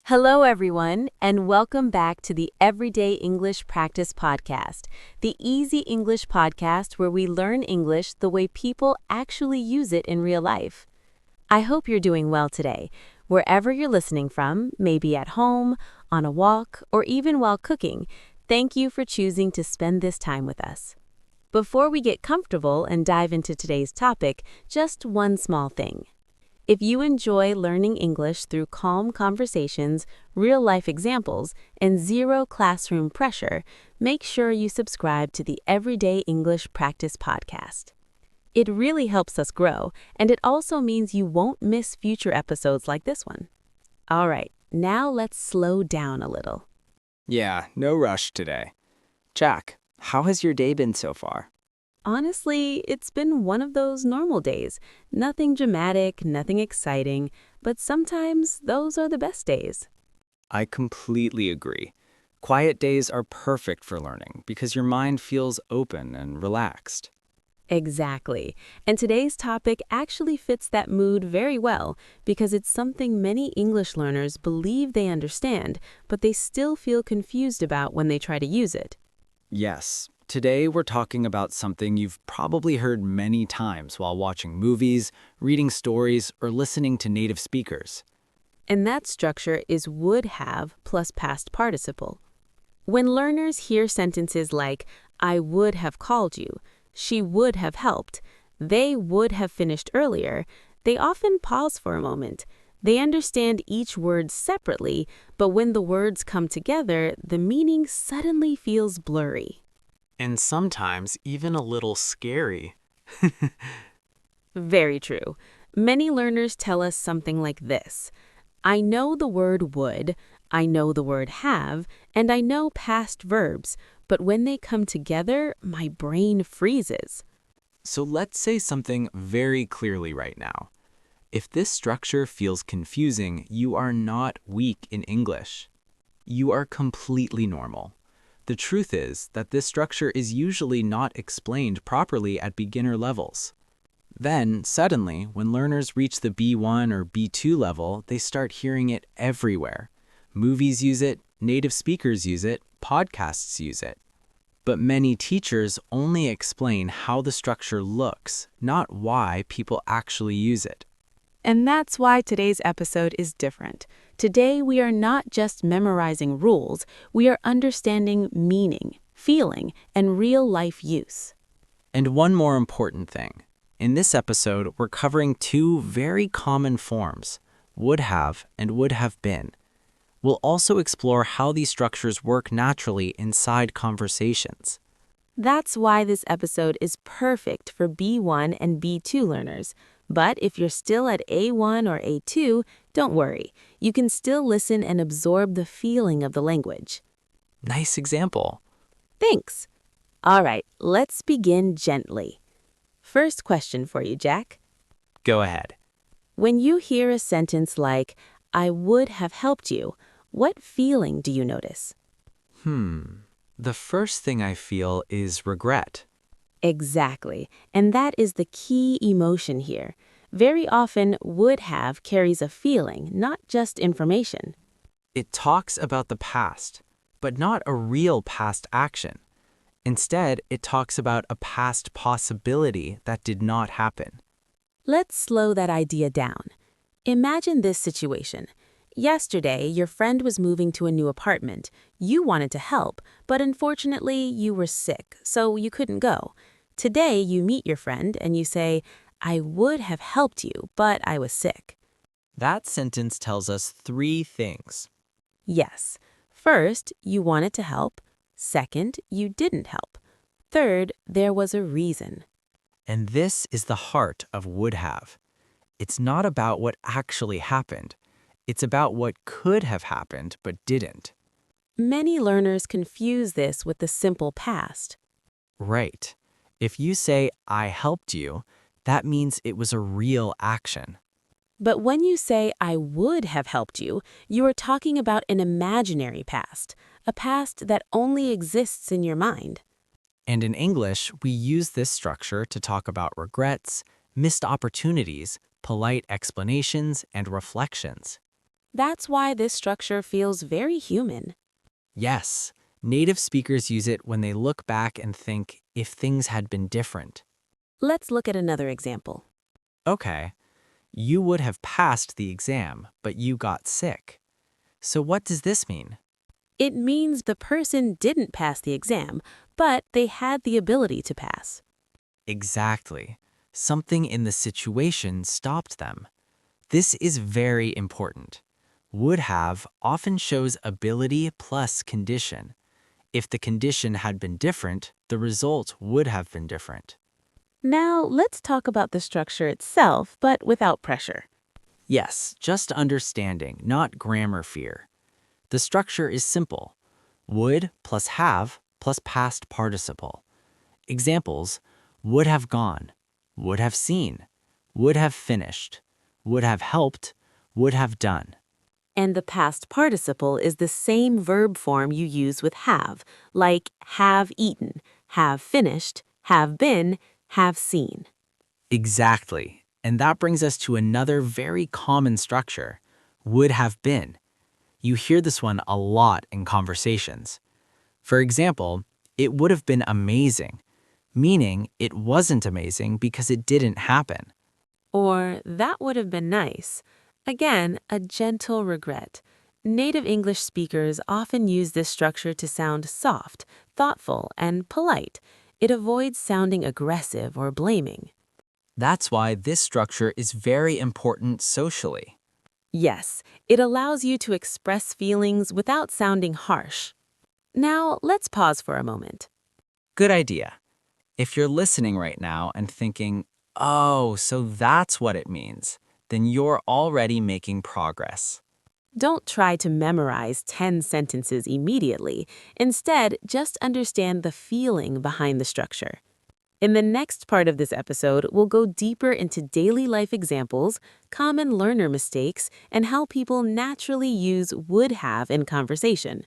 Hello, everyone, and welcome back to the Everyday English Practice Podcast, the easy English podcast where we learn English the way people actually use it in real life. I hope you're doing well today, wherever you're listening from, maybe at home, on a walk, or even while cooking. Thank you for choosing to spend this time with us. Before we get comfortable and dive into today's topic, just one small thing. If you enjoy learning English through calm conversations, real-life examples, and zero classroom pressure, make sure you subscribe to the Everyday English Practice Podcast. It really helps us grow, and it also means you won't miss future episodes like this one. All right, now let's slow down a little. Yeah, no rush today. Jack, how has your day been so far? Honestly, it's been one of those normal days. Nothing dramatic, nothing exciting, but sometimes those are the best days. I completely agree. Quiet days are perfect for learning because your mind feels open and relaxed. Exactly. And today's topic actually fits that mood very well because it's something many English learners believe they understand, but they still feel confused about when they try to use it. Yes, today we're talking about something you've probably heard many times while watching movies, reading stories, or listening to native speakers. And that structure is would have plus past participle. When learners hear sentences like, I would have called you, she would have helped, they would have finished earlier, they often pause for a moment. They understand each word separately, but when the words come together, the meaning suddenly feels blurry. And sometimes even a little scary. Very true. Many learners tell us something like this. I know the word would, I know the word have, and I know past verbs, but when they come together, my brain freezes. So let's say something very clearly right now. If this structure feels confusing, you are not weak in English. You are completely normal. The truth is that this structure is usually not explained properly at beginner levels. Then, suddenly, when learners reach the B1 or B2 level, they start hearing it everywhere. Movies use it, native speakers use it, podcasts use it. But many teachers only explain how the structure looks, not why people actually use it. And that's why today's episode is different. Today, we are not just memorizing rules, we are understanding meaning, feeling, and real-life use. And one more important thing. In this episode, we're covering two very common forms, would have and would have been. We'll also explore how these structures work naturally inside conversations. That's why this episode is perfect for B1 and B2 learners. But if you're still at A1 or A2, don't worry. You can still listen and absorb the feeling of the language. Nice example. Thanks. All right, let's begin gently. First question for you, Jack. Go ahead. When you hear a sentence like, I would have helped you, what feeling do you notice? The first thing I feel is regret. Exactly. And that is the key emotion here. Very often, would have carries a feeling, not just information. It talks about the past, but not a real past action. Instead, it talks about a past possibility that did not happen. Let's slow that idea down. Imagine this situation. Yesterday, your friend was moving to a new apartment. You wanted to help, but unfortunately, you were sick, so you couldn't go. Today, you meet your friend and you say, I would have helped you, but I was sick. That sentence tells us three things. Yes. First, you wanted to help. Second, you didn't help. Third, there was a reason. And this is the heart of would have. It's not about what actually happened. It's about what could have happened but didn't. Many learners confuse this with the simple past. Right. If you say, I helped you, that means it was a real action. But when you say, I would have helped you, you are talking about an imaginary past, a past that only exists in your mind. And in English, we use this structure to talk about regrets, missed opportunities, polite explanations, and reflections. That's why this structure feels very human. Yes, native speakers use it when they look back and think if things had been different. Let's look at another example. Okay, you would have passed the exam, but you got sick. So what does this mean? It means the person didn't pass the exam, but they had the ability to pass. Exactly. Something in the situation stopped them. This is very important. Would have often shows ability plus condition. If the condition had been different, the result would have been different. Now, let's talk about the structure itself, but without pressure. Yes, just understanding, not grammar fear. The structure is simple. Would plus have plus past participle. Examples: would have gone, would have seen, would have finished, would have helped, would have done. And the past participle is the same verb form you use with have, like have eaten, have finished, have been, have seen. Exactly. And that brings us to another very common structure: would have been. You hear this one a lot in conversations. For example, it would have been amazing, meaning it wasn't amazing because it didn't happen. Or that would have been nice. Again, a gentle regret. Native English speakers often use this structure to sound soft, thoughtful, and polite. It avoids sounding aggressive or blaming. That's why this structure is very important socially. Yes, it allows you to express feelings without sounding harsh. Now, let's pause for a moment. Good idea. If you're listening right now and thinking, oh, so that's what it means, then you're already making progress. Don't try to memorize 10 sentences immediately. Instead, just understand the feeling behind the structure. In the next part of this episode, we'll go deeper into daily life examples, common learner mistakes, and how people naturally use would have in conversation.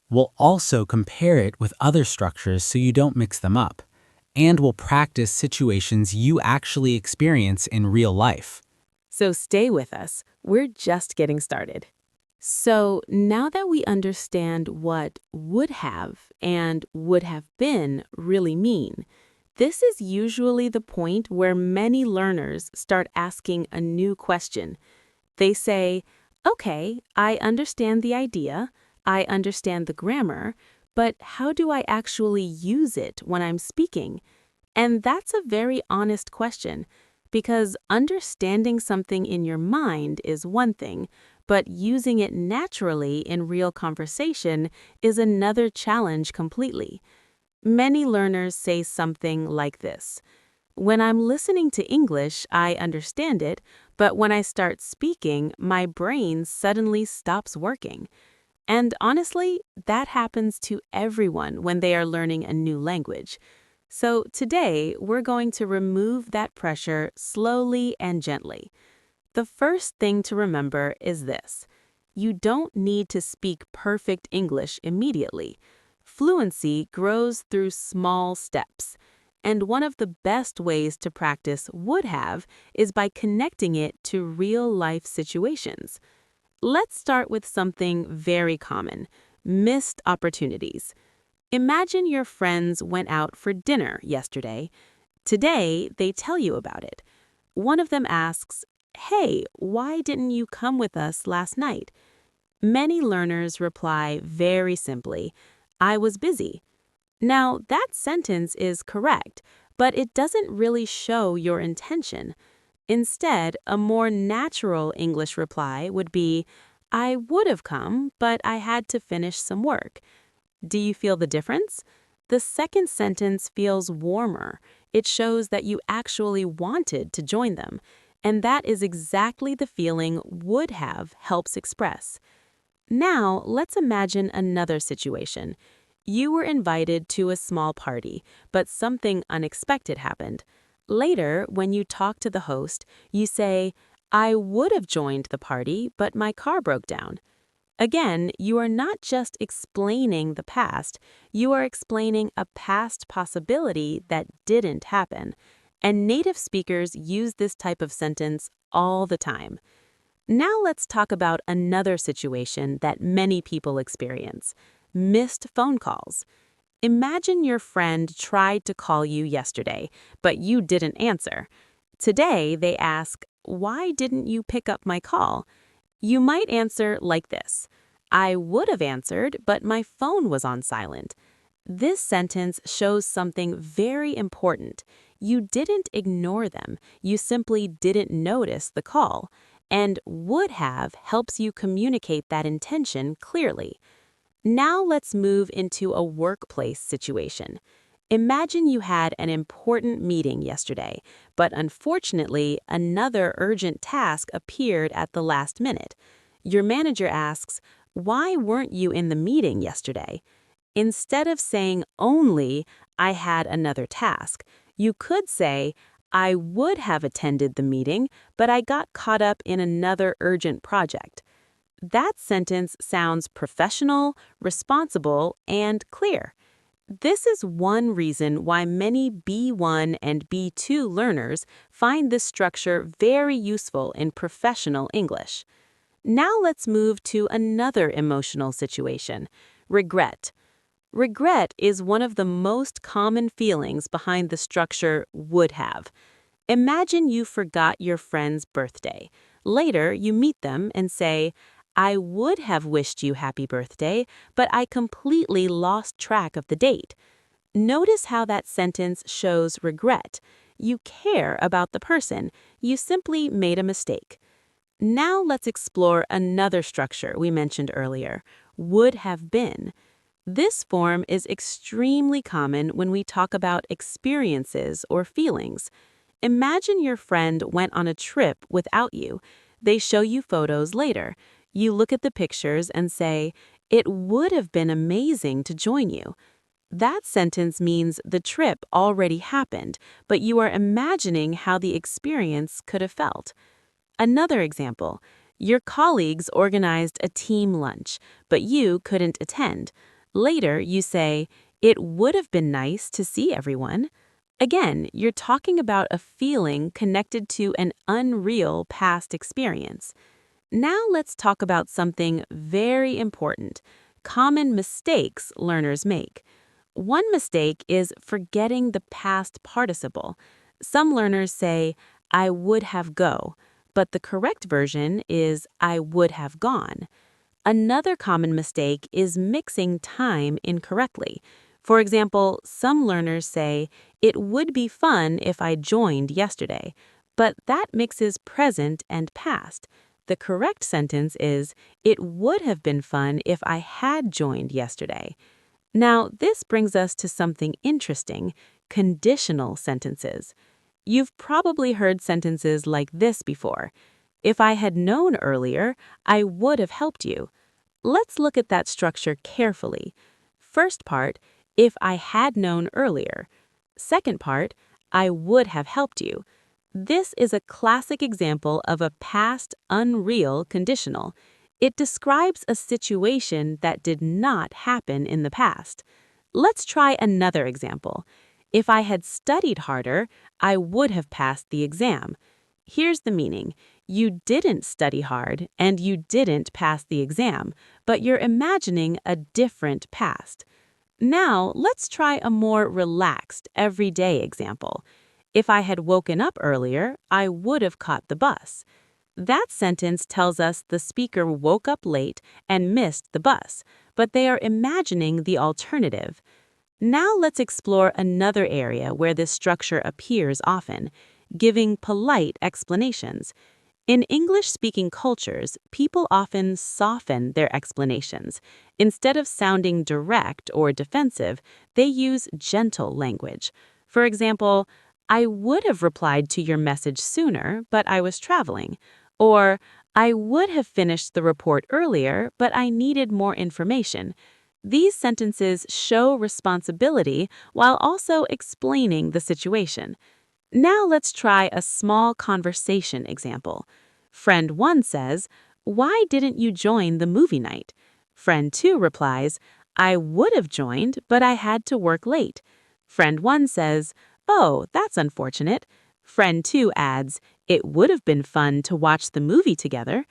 We'll also compare it with other structures so you don't mix them up. And we'll practice situations you actually experience in real life. So stay with us. We're just getting started. So now that we understand what would have and would have been really mean, this is usually the point where many learners start asking a new question. They say, okay, I understand the idea, I understand the grammar, but how do I actually use it when I'm speaking? And that's a very honest question, because understanding something in your mind is one thing, but using it naturally in real conversation is another challenge completely. Many learners say something like this: when I'm listening to English, I understand it, but when I start speaking, my brain suddenly stops working. And honestly, that happens to everyone when they are learning a new language. So today, we're going to remove that pressure slowly and gently. The first thing to remember is this: you don't need to speak perfect English immediately. Fluency grows through small steps. And one of the best ways to practice would have is by connecting it to real-life situations. Let's start with something very common: missed opportunities. Imagine your friends went out for dinner yesterday. Today, they tell you about it. One of them asks, "Hey, why didn't you come with us last night?" Many learners reply very simply, "I was busy." Now, that sentence is correct, but it doesn't really show your intention. Instead, a more natural English reply would be, "I would have come, but I had to finish some work." Do you feel the difference? The second sentence feels warmer. It shows that you actually wanted to join them, and that is exactly the feeling would have helps express. Now, let's imagine another situation. You were invited to a small party, but something unexpected happened. Later, when you talk to the host, you say, "I would have joined the party, but my car broke down." Again, you are not just explaining the past, you are explaining a past possibility that didn't happen. And native speakers use this type of sentence all the time. Now let's talk about another situation that many people experience: missed phone calls. Imagine your friend tried to call you yesterday, but you didn't answer. Today, they ask, "Why didn't you pick up my call?" You might answer like this: "I would have answered, but my phone was on silent." This sentence shows something very important. You didn't ignore them, you simply didn't notice the call. And would have helps you communicate that intention clearly. Now let's move into a workplace situation. Imagine you had an important meeting yesterday, but unfortunately, another urgent task appeared at the last minute. Your manager asks, "Why weren't you in the meeting yesterday?" Instead of saying only, "I had another task," you could say, "I would have attended the meeting, but I got caught up in another urgent project." That sentence sounds professional, responsible, and clear. This is one reason why many B1 and B2 learners find this structure very useful in professional English. Now let's move to another emotional situation: regret. Regret is one of the most common feelings behind the structure would have. Imagine you forgot your friend's birthday. Later, you meet them and say, "I would have wished you happy birthday, but I completely lost track of the date." Notice how that sentence shows regret. You care about the person. You simply made a mistake. Now let's explore another structure we mentioned earlier: would have been. This form is extremely common when we talk about experiences or feelings. Imagine your friend went on a trip without you. They show you photos later. You look at the pictures and say, "It would have been amazing to join you." That sentence means the trip already happened, but you are imagining how the experience could have felt. Another example: your colleagues organized a team lunch, but you couldn't attend. Later, you say, "It would have been nice to see everyone." Again, you're talking about a feeling connected to an unreal past experience. Now let's talk about something very important: common mistakes learners make. One mistake is forgetting the past participle. Some learners say, "I would have go," but the correct version is, "I would have gone." Another common mistake is mixing time incorrectly. For example, some learners say, "It would be fun if I joined yesterday," but that mixes present and past. The correct sentence is, "It would have been fun if I had joined yesterday." Now, this brings us to something interesting: conditional sentences. You've probably heard sentences like this before: "If I had known earlier, I would have helped you." Let's look at that structure carefully. First part, "If I had known earlier." Second part, "I would have helped you." This is a classic example of a past unreal conditional. It describes a situation that did not happen in the past. Let's try another example. "If I had studied harder, I would have passed the exam." Here's the meaning: you didn't study hard and you didn't pass the exam, but you're imagining a different past. Now, let's try a more relaxed, everyday example. "If I had woken up earlier, I would have caught the bus." That sentence tells us the speaker woke up late and missed the bus, but they are imagining the alternative. Now let's explore another area where this structure appears often: giving polite explanations. In English-speaking cultures, people often soften their explanations. Instead of sounding direct or defensive, they use gentle language. For example, "I would have replied to your message sooner, but I was traveling." Or, "I would have finished the report earlier, but I needed more information." These sentences show responsibility while also explaining the situation. Now let's try a small conversation example. Friend 1 says, "Why didn't you join the movie night?" Friend 2 replies, "I would have joined, but I had to work late." Friend 1 says, "Oh, that's unfortunate." Friend 2 adds, it would have been fun to watch the movie together,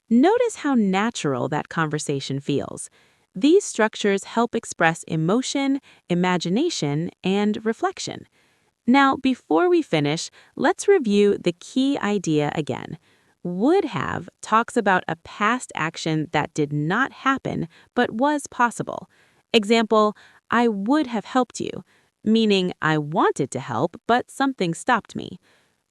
notice how natural that conversation feels. These structures help express emotion, imagination, and reflection. Now, before we finish, let's review the key idea again. Would have talks about a past action that did not happen but was possible. Example, I would have helped you, meaning I wanted to help but something stopped me.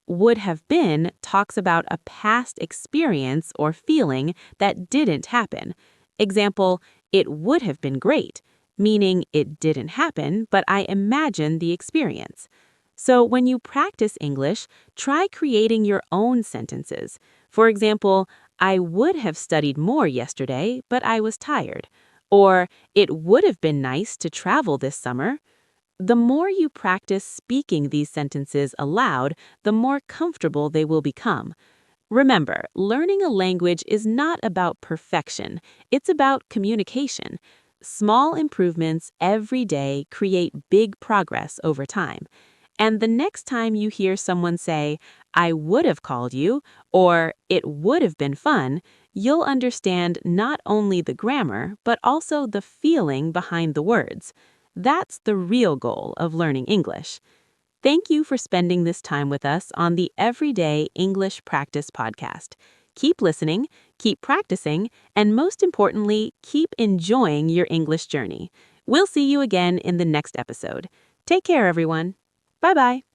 Would have been talks about a past experience or feeling that didn't happen. Example, it would have been great, meaning it didn't happen, but I imagined the experience. So when you practice English, try creating your own sentences. For example, I would have studied more yesterday, but I was tired. Or, it would have been nice to travel this summer. The more you practice speaking these sentences aloud, the more comfortable they will become. Remember, learning a language is not about perfection, it's about communication. Small improvements every day create big progress over time. And the next time you hear someone say, I would have called you, or it would have been fun, you'll understand not only the grammar, but also the feeling behind the words. That's the real goal of learning English. Thank you for spending this time with us on the Everyday English Practice Podcast. Keep listening, keep practicing, and most importantly, keep enjoying your English journey. We'll see you again in the next episode. Take care, everyone. Bye-bye.